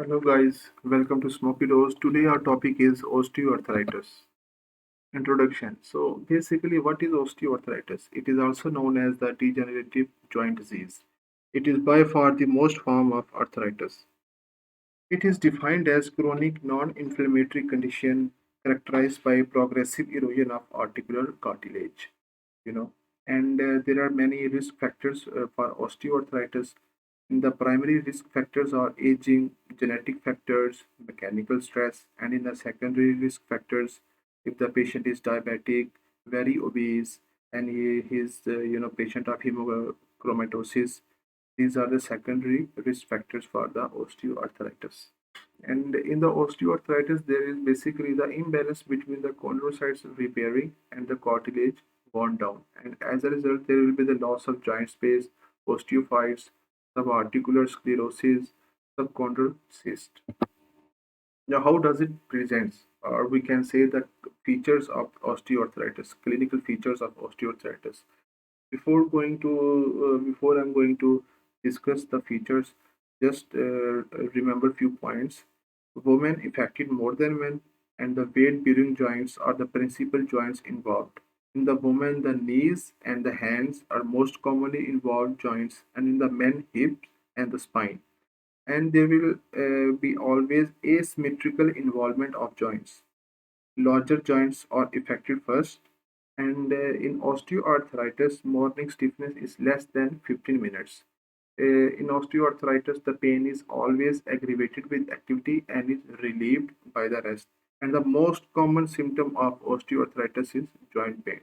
Hello guys, welcome to Smoky. Today our topic is osteoarthritis. Introduction. So basically what is osteoarthritis? It is also known as the degenerative joint disease. It is by far the most form of arthritis. It is defined as chronic non-inflammatory condition characterized by progressive erosion of articular cartilage. You know, and there are many risk factors for osteoarthritis. The primary risk factors are aging, genetic factors, mechanical stress, and in the secondary risk factors, if the patient is diabetic, very obese, and he is patient of hemochromatosis, these are the secondary risk factors for the osteoarthritis. And in the osteoarthritis, there is basically the imbalance between the chondrocytes repairing and the cartilage worn down. And as a result, there will be the loss of joint space, osteophytes, subarticular sclerosis, subchondral cyst. Now, how does it present? Or we can say that features of osteoarthritis, clinical features of osteoarthritis. Before I'm going to discuss the features, just remember few points. Women affected more than men, and the weight bearing joints are the principal joints involved. In the women, the knees and the hands are most commonly involved joints, and in the men, hips and the spine. And there will be always asymmetrical involvement of joints. Larger joints are affected first, and in osteoarthritis, morning stiffness is less than 15 minutes. In osteoarthritis, the pain is always aggravated with activity and is relieved by the rest. And the most common symptom of osteoarthritis is joint pain.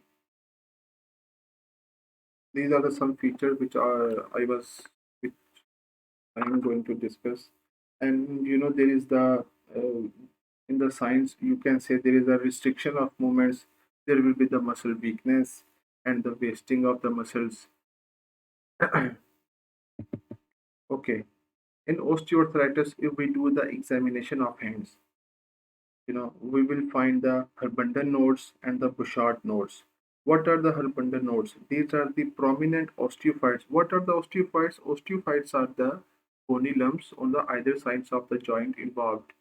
These are the some features which I am going to discuss. And there is the in the science you can say there is a restriction of movements. There will be the muscle weakness and the wasting of the muscles. Okay, in osteoarthritis, if we do the examination of hands, we will find the Herbandon nodes and the Bouchard nodes. What are the Herbandon nodes? These are the prominent osteophytes. What are the osteophytes? Osteophytes are the bony lumps on the either sides of the joint involved.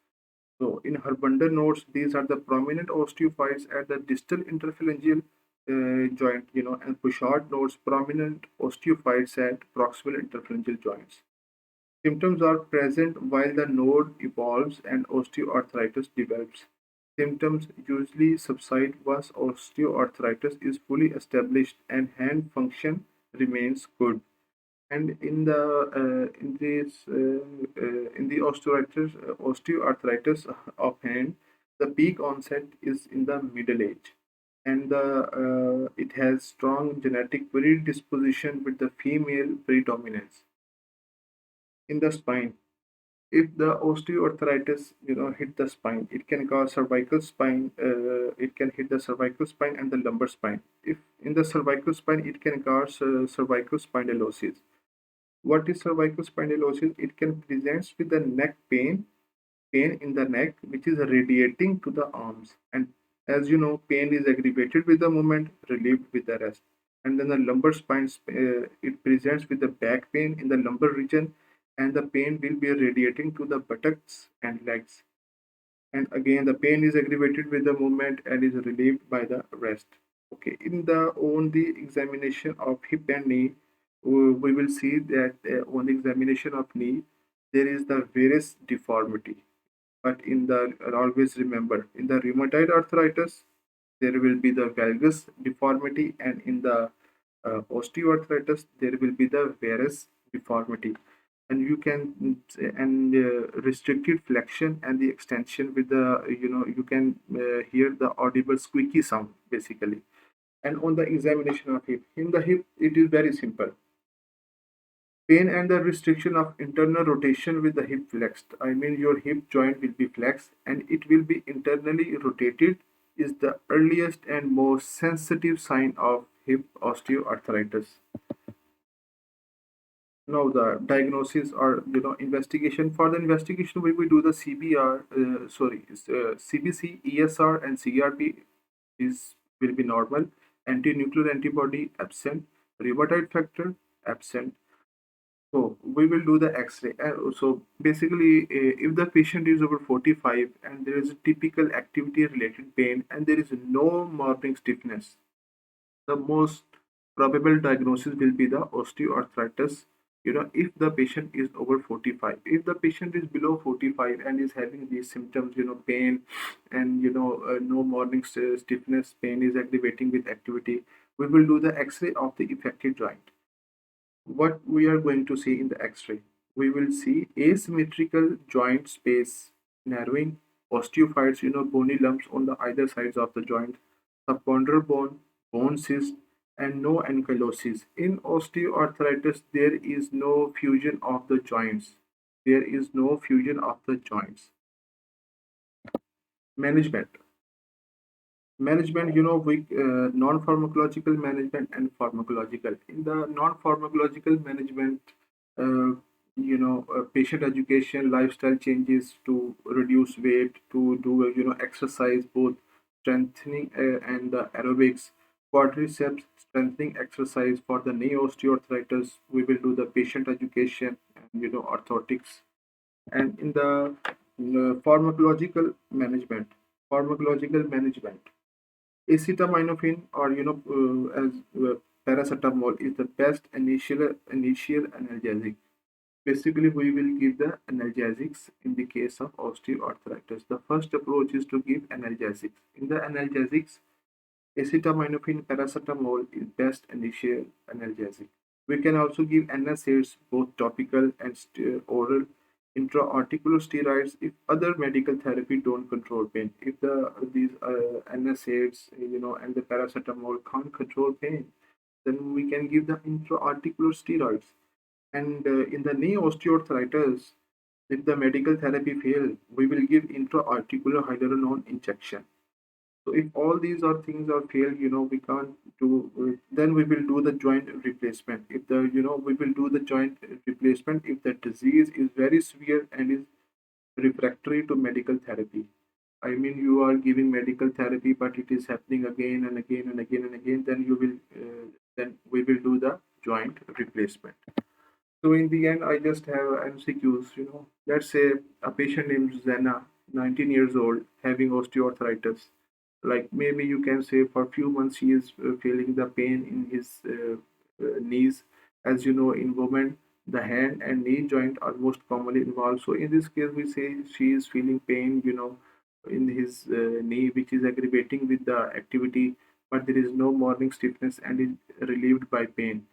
So in Herbandon nodes, these are the prominent osteophytes at the distal interphalangeal joint, and Bouchard nodes, prominent osteophytes at proximal interphalangeal joints. Symptoms are present while the node evolves and osteoarthritis develops. Symptoms usually subside once osteoarthritis is fully established and hand function remains good. And in the osteoarthritis of hand, the peak onset is in the middle age, and it has strong genetic predisposition with the female predominance. In the spine, if the osteoarthritis hit the spine, it can cause cervical spine. It can hit the cervical spine and the lumbar spine. If in the cervical spine, it can cause cervical spondylosis. What is cervical spondylosis? It can present with the neck pain in the neck, which is radiating to the arms. And as you know, pain is aggravated with the movement, relieved with the rest. And then the lumbar spine, it presents with the back pain in the lumbar region, and the pain will be radiating to the buttocks and legs. And again, the pain is aggravated with the movement and is relieved by the rest. Okay, in the on the examination of hip and knee, we will see that on the examination of knee, there is the varus deformity. But in the always remember, in the rheumatoid arthritis, there will be the valgus deformity, and in the osteoarthritis, there will be the varus deformity. And you can and restricted flexion and the extension with the you can hear the audible squeaky sound basically. And on the examination of hip, in the hip, it is very simple. Pain and the restriction of internal rotation with the hip flexed. I mean, your hip joint will be flexed and it will be internally rotated, is the earliest and most sensitive sign of hip osteoarthritis. Now the diagnosis or investigation. For the investigation, we will do the CBC, ESR, and CRP is will be normal. Anti-nuclear antibody absent. Rheumatoid factor absent. So we will do the X-ray. So basically, if the patient is over 45 and there is a typical activity-related pain and there is no morning stiffness, the most probable diagnosis will be the osteoarthritis. If the patient is over 45, if the patient is below 45 and is having these symptoms, pain and no morning stiffness, pain is aggravating with activity, we will do the X-ray of the affected joint. What we are going to see in the X-ray, we will see asymmetrical joint space narrowing, osteophytes, bony lumps on the either sides of the joint, subchondral bone cyst, and no ankylosis. In osteoarthritis, there is no fusion of the joints. There is no fusion of the joints. Management. We non-pharmacological management and pharmacological. In the non-pharmacological management, patient education, lifestyle changes to reduce weight, to do exercise, both strengthening and the aerobics, quadriceps strengthening exercise for the knee osteoarthritis. We will do the patient education and orthotics. And in the pharmacological management, acetaminophen, or as paracetamol, is the best initial analgesic. Basically, we will give the analgesics in the case of osteoarthritis. The first approach is to give analgesics. In the analgesics, acetaminophen, paracetamol is best initial analgesic. We can also give NSAIDs, both topical and oral, intra-articular steroids if other medical therapy don't control pain. If these NSAIDs, and the paracetamol can't control pain, then we can give the intra-articular steroids. And in the knee osteoarthritis, if the medical therapy fail, we will give intra-articular hyaluronate injection. So if all these are things are failed, we can't do. Then we will do the joint replacement. If we will do the joint replacement if the disease is very severe and is refractory to medical therapy. I mean, you are giving medical therapy, but it is happening again and again and again and again. Then we will do the joint replacement. So in the end, I just have MCQs. Let's say a patient named Zena, 19 years old, having osteoarthritis. Like maybe you can say for a few months he is feeling the pain in his knees. As you know, in women, the hand and knee joint are most commonly involved. So in this case, we say she is feeling pain, in his knee, which is aggravating with the activity, but there is no morning stiffness and is relieved by pain.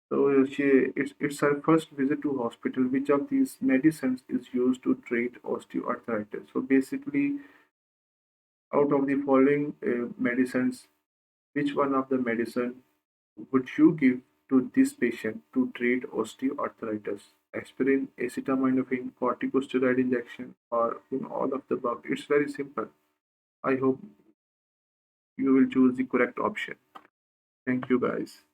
So it's her first visit to hospital. Which of these medicines is used to treat osteoarthritis? So basically, out of the following medicines, which one of the medicine would you give to this patient to treat osteoarthritis? Aspirin, acetaminophen, corticosteroid injection, or all of the above? It's very simple. I hope you will choose the correct option. Thank you, guys.